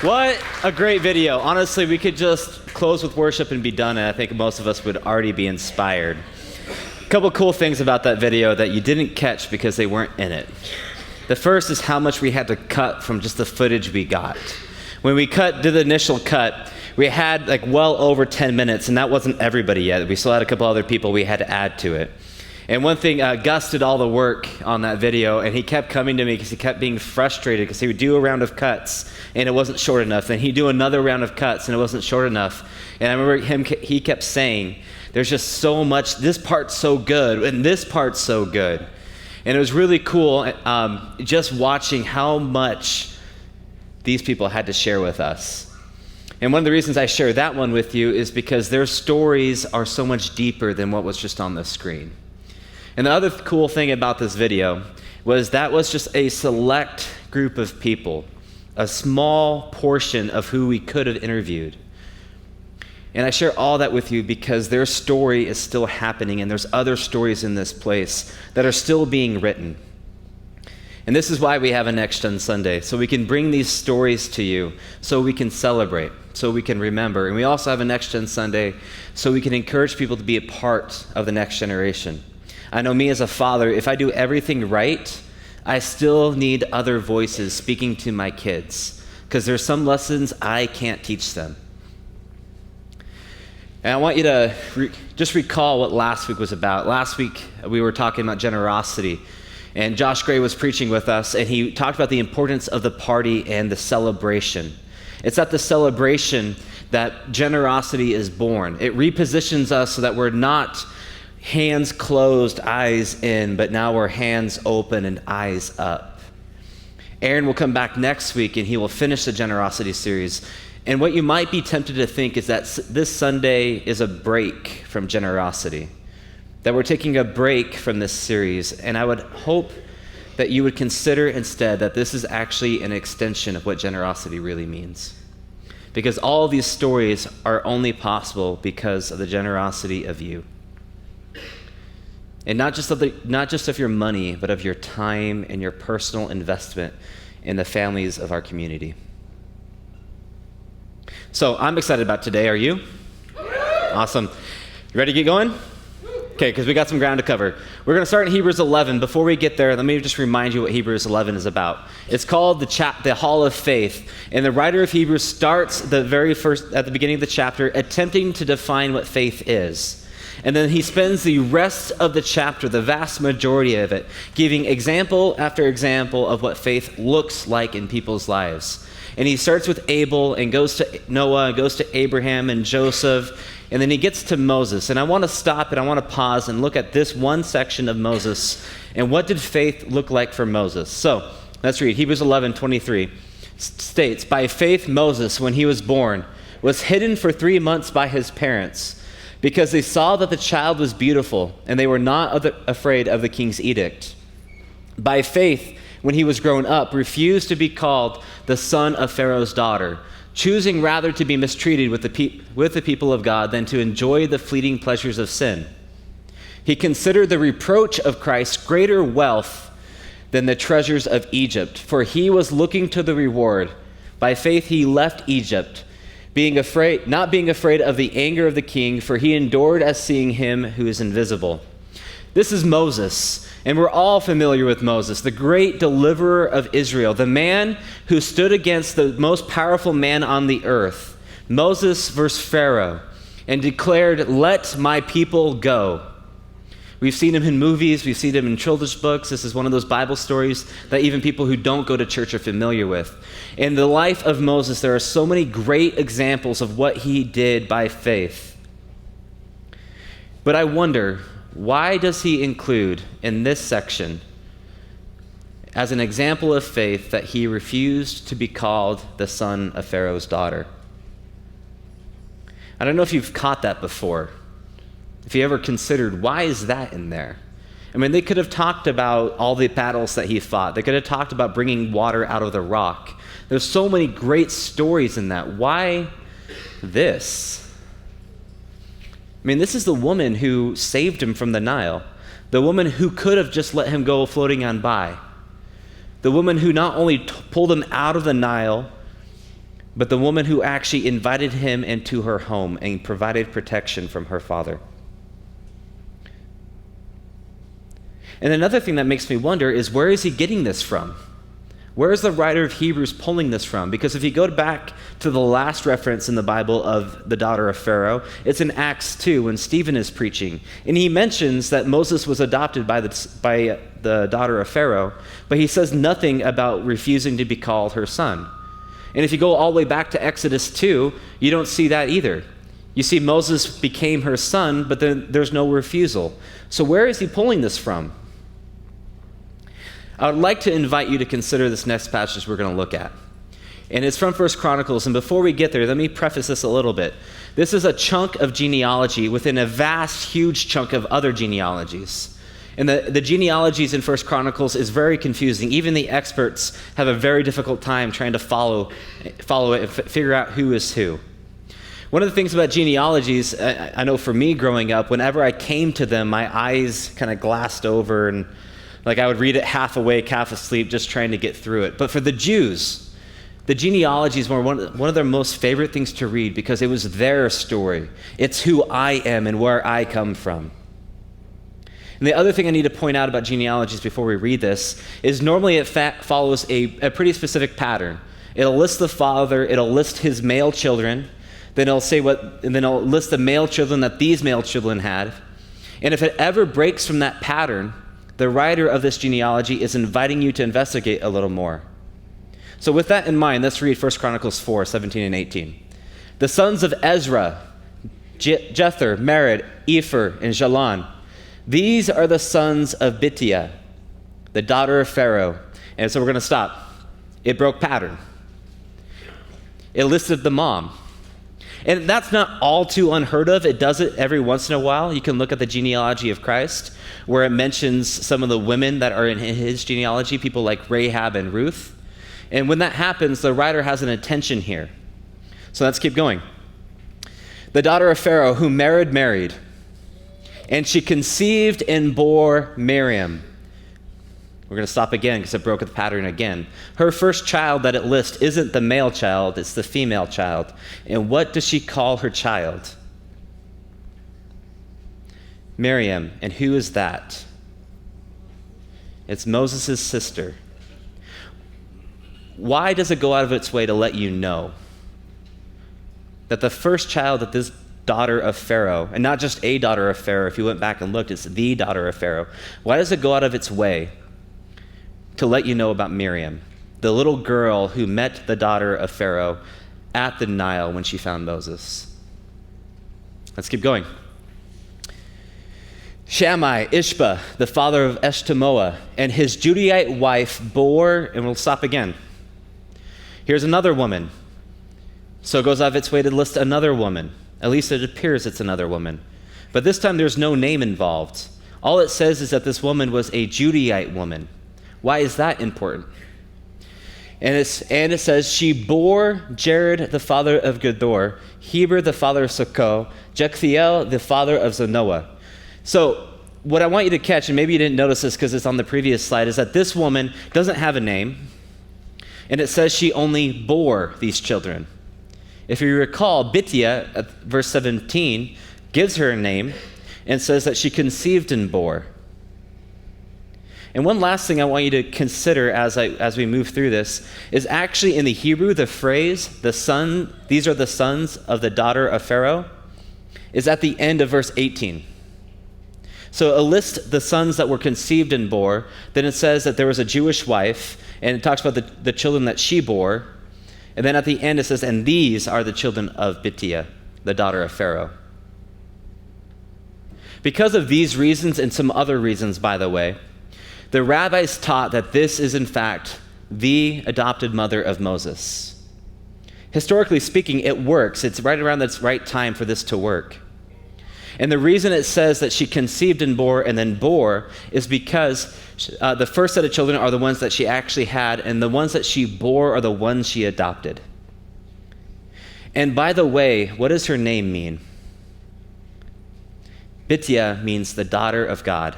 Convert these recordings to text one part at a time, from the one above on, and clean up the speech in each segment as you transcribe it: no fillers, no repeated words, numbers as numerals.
What a great video. Honestly, we could just close with worship and be done, and I think most of us would already be inspired. A couple cool things about that video that you didn't catch because they weren't in it. The first is how much we had to cut from just the footage we got. When we did the initial cut, we had like well over 10 minutes, and that wasn't everybody yet. We still had a couple other people we had to add to it. And one thing, Gus did all the work on that video, and he kept coming to me because he kept being frustrated because he would do a round of cuts, and it wasn't short enough. Then he'd do another round of cuts, and it wasn't short enough. And I remember he kept saying, there's just so much, this part's so good, and this part's so good. And it was really cool just watching how much these people had to share with us. And one of the reasons I share that one with you is because their stories are so much deeper than what was just on the screen. And the other cool thing about this video was that was just a select group of people, a small portion of who we could have interviewed. And I share all that with you because their story is still happening, and there's other stories in this place that are still being written. And this is why we have a NEXTGEN Sunday, so we can bring these stories to you, so we can celebrate, so we can remember. And we also have a NEXTGEN Sunday so we can encourage people to be a part of the next generation. I know me as a father, if I do everything right, I still need other voices speaking to my kids because there's some lessons I can't teach them. And I want you to just recall what last week was about. Last week, we were talking about generosity, and Josh Gray was preaching with us, and he talked about the importance of the party and the celebration. It's at the celebration that generosity is born. It repositions us so that we're not hands closed, eyes in, but now we're hands open and eyes up. Aaron will come back next week and he will finish the generosity series. And what you might be tempted to think is that this Sunday is a break from generosity, that we're taking a break from this series. And I would hope that you would consider instead that this is actually an extension of what generosity really means. Because all of these stories are only possible because of the generosity of you. And not just of your money, but of your time and your personal investment in the families of our community. So I'm excited about today. Are you? Awesome. You ready to get going? Okay, because we got some ground to cover. We're going to start in Hebrews 11. Before we get there, let me just remind you what Hebrews 11 is about. It's called the Hall of Faith. And the writer of Hebrews starts at the beginning of the chapter, attempting to define what faith is. And then he spends the rest of the chapter, the vast majority of it, giving example after example of what faith looks like in people's lives. And he starts with Abel and goes to Noah, goes to Abraham and Joseph, and then he gets to Moses. And I want to stop and I want to pause and look at this one section of Moses and what did faith look like for Moses. So let's read. Hebrews 11:23 states, "By faith Moses, when he was born, was hidden for 3 months by his parents, because they saw that the child was beautiful, and they were not afraid of the king's edict. By faith, when he was grown up, refused to be called the son of Pharaoh's daughter, choosing rather to be mistreated with the people of God than to enjoy the fleeting pleasures of sin. He considered the reproach of Christ greater wealth than the treasures of Egypt, for he was looking to the reward. By faith he left Egypt, not being afraid of the anger of the king, for he endured as seeing him who is invisible." This is Moses, and we're all familiar with Moses, the great deliverer of Israel, the man who stood against the most powerful man on the earth, Moses versus Pharaoh, and declared, "Let my people go." We've seen him in movies, we've seen him in children's books. This is one of those Bible stories that even people who don't go to church are familiar with. In the life of Moses, there are so many great examples of what he did by faith. But I wonder, why does he include in this section, as an example of faith, that he refused to be called the son of Pharaoh's daughter? I don't know if you've caught that before. If you ever considered, why is that in there? I mean, they could have talked about all the battles that he fought. They could have talked about bringing water out of the rock. There's so many great stories in that. Why this? I mean, this is the woman who saved him from the Nile. The woman who could have just let him go floating on by. The woman who not only pulled him out of the Nile, but the woman who actually invited him into her home and provided protection from her father. And another thing that makes me wonder is, where is he getting this from? Where is the writer of Hebrews pulling this from? Because if you go back to the last reference in the Bible of the daughter of Pharaoh, it's in Acts 2 when Stephen is preaching. And he mentions that Moses was adopted by the daughter of Pharaoh, but he says nothing about refusing to be called her son. And if you go all the way back to Exodus 2, you don't see that either. You see Moses became her son, but then there's no refusal. So where is he pulling this from? I would like to invite you to consider this next passage we're going to look at. And it's from 1 Chronicles. And before we get there, let me preface this a little bit. This is a chunk of genealogy within a vast, huge chunk of other genealogies. And the genealogies in 1 Chronicles is very confusing. Even the experts have a very difficult time trying to follow it and figure out who is who. One of the things about genealogies, I know for me growing up, whenever I came to them, my eyes kind of glassed over and like I would read it half awake, half asleep, just trying to get through it. But for the Jews, the genealogies were one of their most favorite things to read because it was their story. It's who I am and where I come from. And the other thing I need to point out about genealogies before we read this is normally it follows a pretty specific pattern. It'll list the father, it'll list his male children, then it'll say and then it'll list the male children that these male children had. And if it ever breaks from that pattern, the writer of this genealogy is inviting you to investigate a little more. So with that in mind, let's read 1 Chronicles 4, 17 and 18. The sons of Ezra, Jether, Mered, Epher, and Jalon. These are the sons of Bittiah, the daughter of Pharaoh. And so we're going to stop. It broke pattern. It listed the mom. And that's not all too unheard of. It does it every once in a while. You can look at the genealogy of Christ, where it mentions some of the women that are in his genealogy, people like Rahab and Ruth. And when that happens, the writer has an intention here. So let's keep going. The daughter of Pharaoh, whom Mered married, and she conceived and bore Miriam. We're going to stop again because it broke the pattern again. Her first child that it lists isn't the male child, it's the female child. And what does she call her child? Miriam. And who is that? It's Moses' sister. Why does it go out of its way to let you know that the first child that this daughter of Pharaoh, and not just a daughter of Pharaoh, if you went back and looked, it's the daughter of Pharaoh. Why does it go out of its way to let you know about Miriam, the little girl who met the daughter of Pharaoh at the Nile when she found Moses? Let's keep going. Shammai, Ishba, the father of Eshtemoa, and his Judahite wife bore, and we'll stop again. Here's another woman. So it goes out of its way to list another woman. At least it appears it's another woman. But this time there's no name involved. All it says is that this woman was a Judahite woman. Why is that important? And it says, she bore Jared, the father of Gedor, Heber, the father of Sokoh, Jechthiel, the father of Zanoah. So what I want you to catch, and maybe you didn't notice this because it's on the previous slide, is that this woman doesn't have a name. And it says she only bore these children. If you recall, Bittiah, at verse 17, gives her a name and says that she conceived and bore. And one last thing I want you to consider as we move through this is actually in the Hebrew, the phrase, these are the sons of the daughter of Pharaoh, is at the end of verse 18. So it lists the sons that were conceived and bore. Then it says that there was a Jewish wife, and it talks about the children that she bore. And then at the end it says, and these are the children of Bittiah, the daughter of Pharaoh. Because of these reasons and some other reasons, by the way, the rabbis taught that this is in fact the adopted mother of Moses. Historically speaking, it works. It's right around the right time for this to work. And the reason it says that she conceived and then bore is because the first set of children are the ones that she actually had, and the ones that she bore are the ones she adopted. And by the way, what does her name mean? Bittiah means the daughter of God.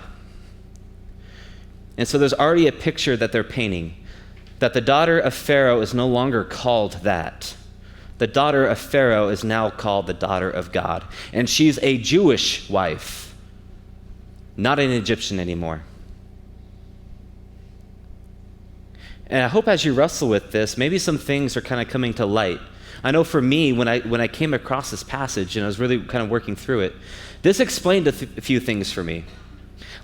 And so there's already a picture that they're painting, that the daughter of Pharaoh is no longer called that. The daughter of Pharaoh is now called the daughter of God. And she's a Jewish wife, not an Egyptian anymore. And I hope as you wrestle with this, maybe some things are kind of coming to light. I know for me, when I came across this passage and I was really kind of working through it, this explained a few things for me.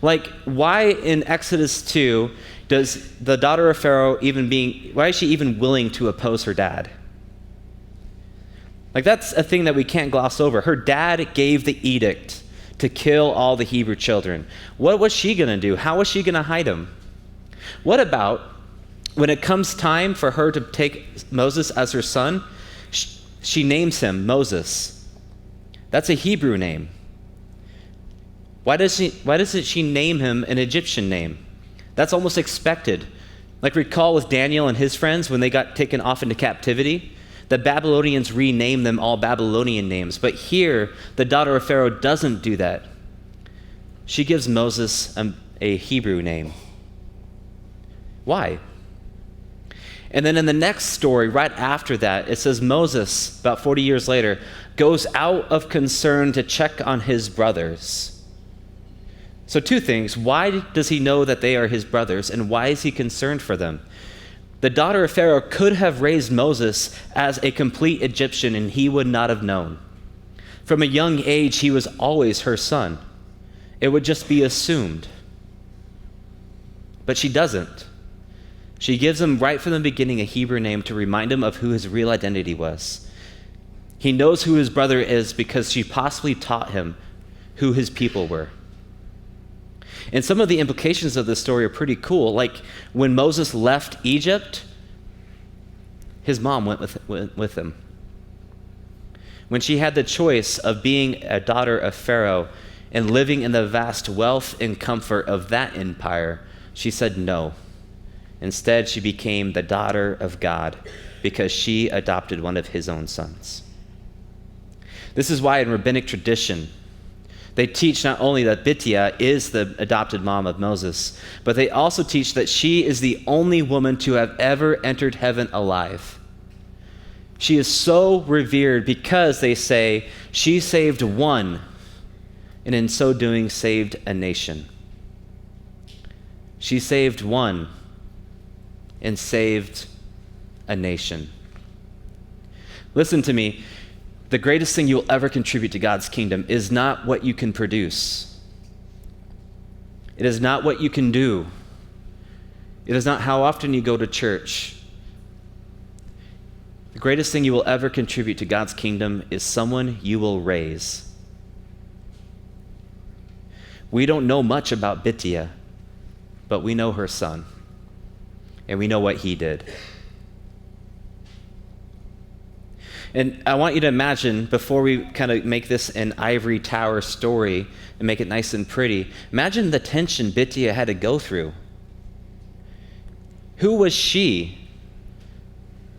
Like, why in Exodus 2 does the daughter of Pharaoh why is she even willing to oppose her dad? Like, that's a thing that we can't gloss over. Her dad gave the edict to kill all the Hebrew children. What was she going to do? How was she going to hide him? What about when it comes time for her to take Moses as her son, she names him Moses. That's a Hebrew name. Why doesn't she name him an Egyptian name? That's almost expected. Like, recall with Daniel and his friends when they got taken off into captivity, the Babylonians renamed them all Babylonian names. But here, the daughter of Pharaoh doesn't do that. She gives Moses a Hebrew name. Why? And then in the next story, right after that, it says Moses, about 40 years later, goes out of concern to check on his brothers. So two things. Why does he know that they are his brothers, and why is he concerned for them? The daughter of Pharaoh could have raised Moses as a complete Egyptian, and he would not have known. From a young age, he was always her son. It would just be assumed. But she doesn't. She gives him right from the beginning a Hebrew name to remind him of who his real identity was. He knows who his brother is because she possibly taught him who his people were. And some of the implications of this story are pretty cool. Like, when Moses left Egypt, his mom went with him. When she had the choice of being a daughter of Pharaoh and living in the vast wealth and comfort of that empire, she said no. Instead, she became the daughter of God because she adopted one of his own sons. This is why in rabbinic tradition, they teach not only that Bittia is the adopted mom of Moses, but they also teach that she is the only woman to have ever entered heaven alive. She is so revered because, they say, she saved one, and in so doing saved a nation. She saved one and saved a nation. Listen to me. The greatest thing you'll ever contribute to God's kingdom is not what you can produce. It is not what you can do. It is not how often you go to church. The greatest thing you will ever contribute to God's kingdom is someone you will raise. We don't know much about Bittia, but we know her son, and we know what he did. And I want you to imagine, before we kind of make this an ivory tower story and make it nice and pretty, imagine the tension Bittia had to go through. Who was she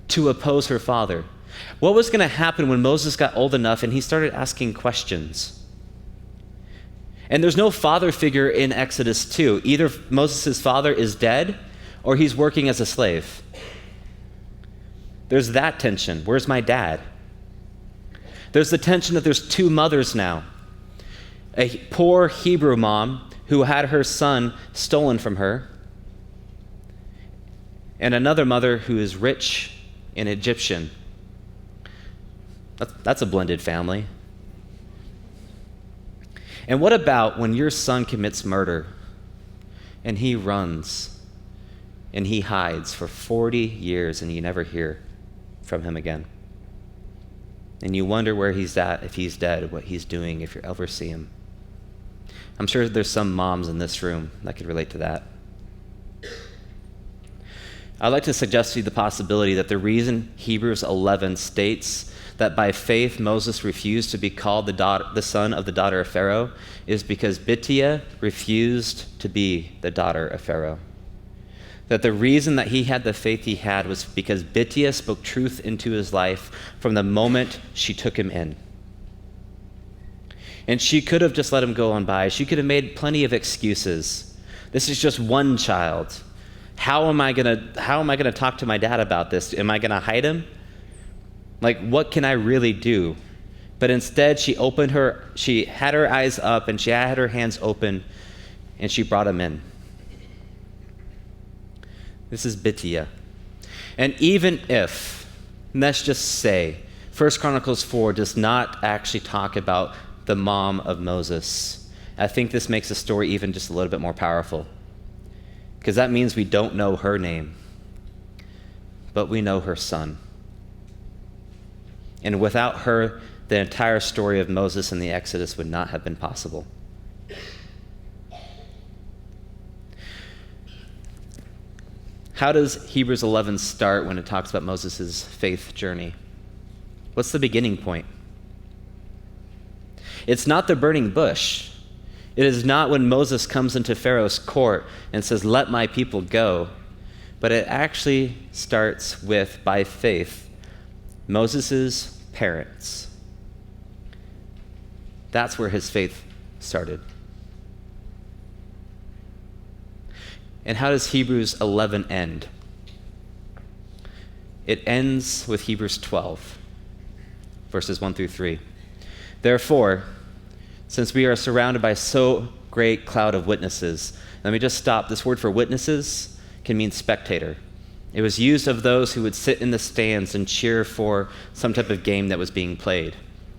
to oppose her father? What was going to happen when Moses got old enough and he started asking questions? And there's no father figure in Exodus 2. Either Moses' father is dead or he's working as a slave. There's that tension. Where's my dad? There's the tension that there's two mothers now. A poor Hebrew mom who had her son stolen from her, and another mother who is rich and Egyptian. That's a blended family. And what about when your son commits murder and he runs and he hides for 40 years and you never hear from him again? And you wonder where he's at, if he's dead, what he's doing, if you ever see him. I'm sure there's some moms in this room that could relate to that. I'd like to suggest to you the possibility that the reason Hebrews 11 states that by faith Moses refused to be called the son of the daughter of Pharaoh is because Bittia refused to be the daughter of Pharaoh. That the reason that he had the faith he had was because Bittia spoke truth into his life from the moment she took him in. And she could have just let him go on by. She could have made plenty of excuses. This is just one child. How am I gonna talk to my dad about this? Am I gonna hide him? Like, what can I really do? But instead, she had her eyes up and she had her hands open and she brought him in. This is Bittia. And even if, let's just say, 1 Chronicles 4 does not actually talk about the mom of Moses, I think this makes the story even just a little bit more powerful. Because that means we don't know her name, but we know her son. And without her, the entire story of Moses and the Exodus would not have been possible. How does Hebrews 11 start when it talks about Moses' faith journey? What's the beginning point? It's not the burning bush. It is not when Moses comes into Pharaoh's court and says, "Let my people go." But it actually starts with, by faith, Moses' parents. That's where his faith started. And how does Hebrews 11 end? It ends with Hebrews 12, verses 1 through 3. Therefore, since we are surrounded by so great cloud of witnesses, let me just stop. This word for witnesses can mean spectator. It was used of those who would sit in the stands and cheer for some type of game that was being played.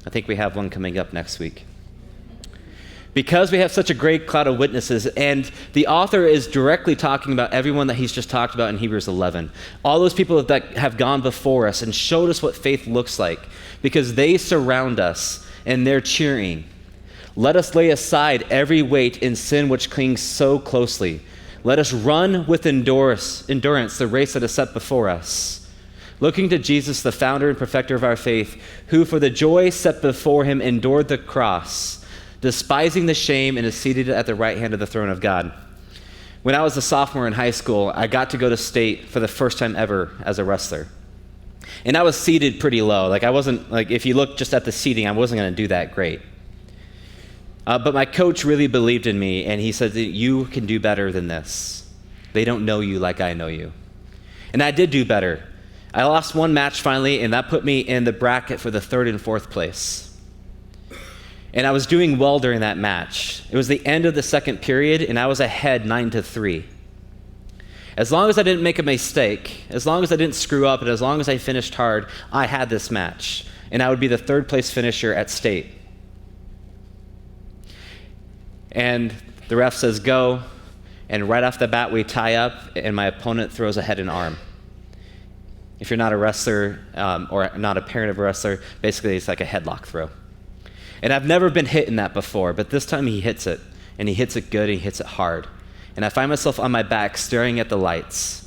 I think we have one coming up next week. Because we have such a great cloud of witnesses, and the author is directly talking about everyone that he's just talked about in Hebrews 11. All those people that have gone before us and showed us what faith looks like, because they surround us and they're cheering. Let us lay aside every weight and sin which clings so closely. Let us run with endurance the race that is set before us, looking to Jesus, the founder and perfecter of our faith, who for the joy set before him endured the cross, despising the shame, and is seated at the right hand of the throne of God. When I was a sophomore in high school, I got to go to state for the first time ever as a wrestler. And I was seated pretty low. I wasn't, if you look just at the seating, I wasn't going to do that great. But my coach really believed in me, and he said that you can do better than this. They don't know you like I know you. And I did do better. I lost one match finally, and that put me in the bracket for the 3rd and 4th place. And I was doing well during that match. It was the end of the second period, and I was ahead 9-3. As long as I didn't make a mistake, as long as I didn't screw up, and as long as I finished hard, I had this match. And I would be the 3rd place finisher at state. And the ref says go, and right off the bat we tie up, and my opponent throws a head and arm. If you're not a wrestler or not a parent of a wrestler, basically it's like a headlock throw. And I've never been hit in that before, but this time he hits it, and he hits it good, and he hits it hard. And I find myself on my back staring at the lights.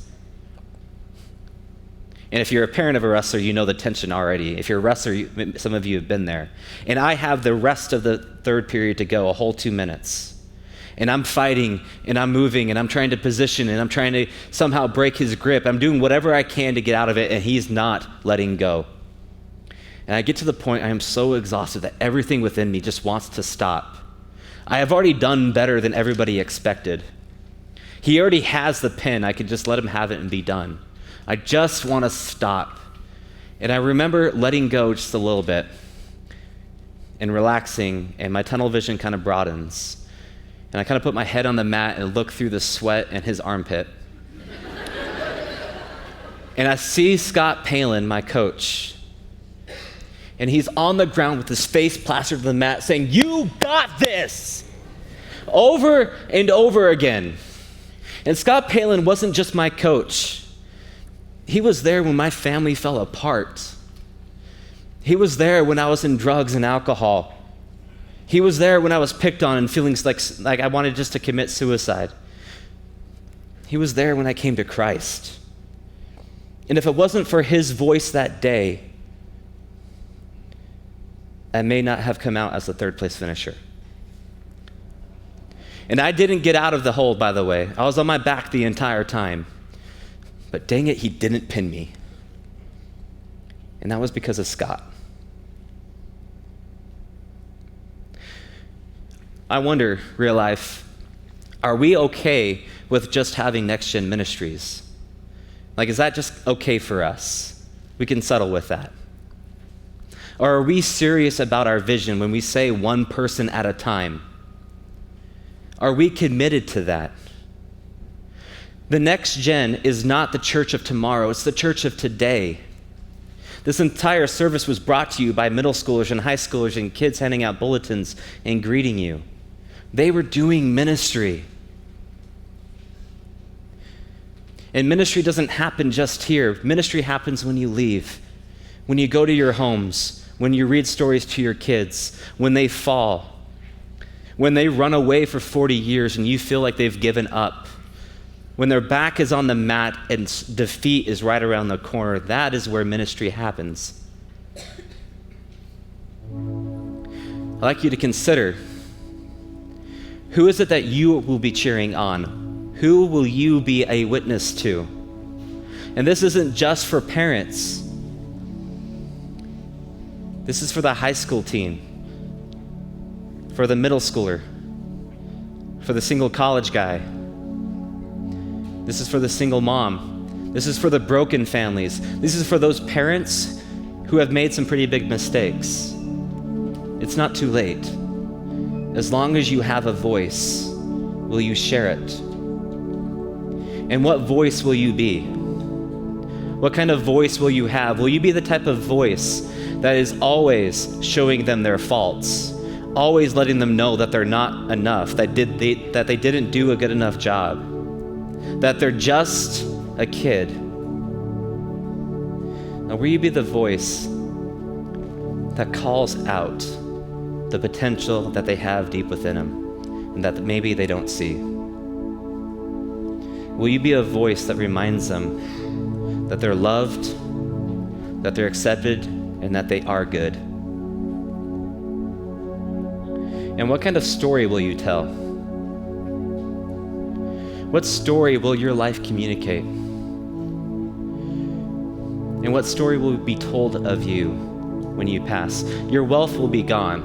And if you're a parent of a wrestler, you know the tension already. If you're a wrestler, some of you have been there. And I have the rest of the 3rd period to go, a whole 2 minutes. And I'm fighting, and I'm moving, and I'm trying to position, and I'm trying to somehow break his grip. I'm doing whatever I can to get out of it, and he's not letting go. And I get to the point I am so exhausted that everything within me just wants to stop. I have already done better than everybody expected. He already has the pin. I could just let him have it and be done. I just want to stop. And I remember letting go just a little bit and relaxing, and my tunnel vision kind of broadens. And I kind of put my head on the mat and look through the sweat in his armpit. And I see Scott Palin, my coach, and he's on the ground with his face plastered to the mat saying, "You got this!" Over and over again. And Scott Palin wasn't just my coach. He was there when my family fell apart. He was there when I was in drugs and alcohol. He was there when I was picked on and feeling like I wanted just to commit suicide. He was there when I came to Christ. And if it wasn't for his voice that day, I may not have come out as the 3rd place finisher. And I didn't get out of the hole, by the way. I was on my back the entire time. But dang it, he didn't pin me. And that was because of Scott. I wonder, real life, are we okay with just having NEXTGEN ministries? Is that just okay for us? We can settle with that. Or are we serious about our vision when we say one person at a time? Are we committed to that? The Next Gen is not the church of tomorrow, it's the church of today. This entire service was brought to you by middle schoolers and high schoolers and kids handing out bulletins and greeting you. They were doing ministry. And ministry doesn't happen just here. Ministry happens when you leave, when you go to your homes, when you read stories to your kids, when they fall, when they run away for 40 years and you feel like they've given up, when their back is on the mat and defeat is right around the corner. That is where ministry happens. I'd like you to consider, who is it that you will be cheering on? Who will you be a witness to? And this isn't just for parents. This is for the high school teen, for the middle schooler, for the single college guy. This is for the single mom. This is for the broken families. This is for those parents who have made some pretty big mistakes. It's not too late. As long as you have a voice, will you share it? And what voice will you be? What kind of voice will you have? Will you be the type of voice that is always showing them their faults, always letting them know that they're not enough, that they didn't do a good enough job, that they're just a kid? Now, will you be the voice that calls out the potential that they have deep within them and that maybe they don't see? Will you be a voice that reminds them that they're loved, that they're accepted, and that they are good? And what kind of story will you tell? What story will your life communicate? And what story will be told of you when you pass? Your wealth will be gone.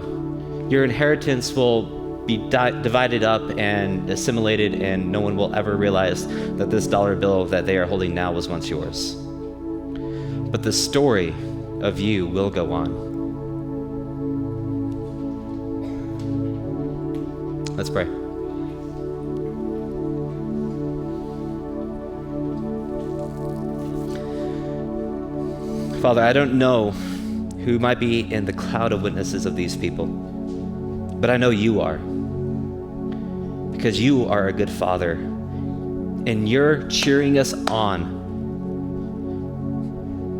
Your inheritance will be divided up and assimilated, and no one will ever realize that this dollar bill that they are holding now was once yours. But the story of you will go on. Let's pray. Father, I don't know who might be in the cloud of witnesses of these people, but I know you are, because you are a good Father, and you're cheering us on.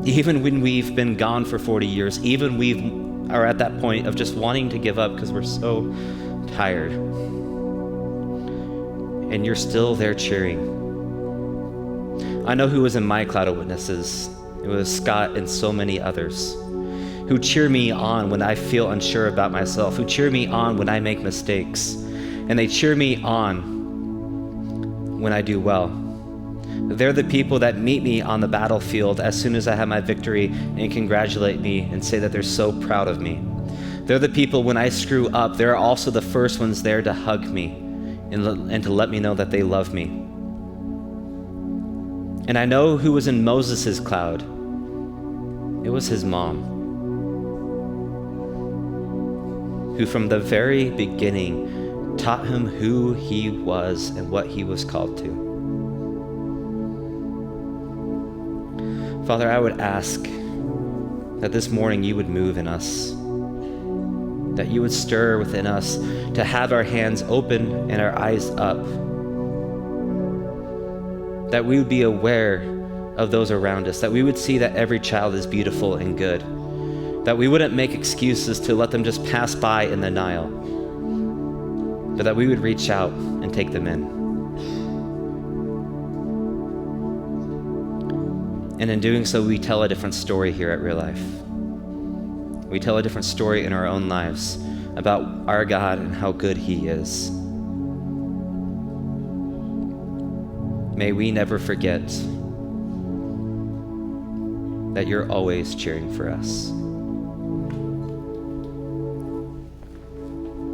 Even when we've been gone for 40 years, even we are at that point of just wanting to give up because we're so tired, and you're still there cheering. I know who was in my cloud of witnesses. It was Scott and so many others who cheer me on when I feel unsure about myself, who cheer me on when I make mistakes, and they cheer me on when I do well. They're the people that meet me on the battlefield as soon as I have my victory and congratulate me and say that they're so proud of me. They're the people when I screw up, they're also the first ones there to hug me and to let me know that they love me. And I know who was in Moses' cloud. It was his mom, who from the very beginning taught him who he was and what he was called to. Father, I would ask that this morning you would move in us, that you would stir within us to have our hands open and our eyes up, that we would be aware of those around us, that we would see that every child is beautiful and good, that we wouldn't make excuses to let them just pass by in the Nile, but that we would reach out and take them in. And in doing so, we tell a different story here at Real Life. We tell a different story in our own lives about our God and how good He is. May we never forget that you're always cheering for us.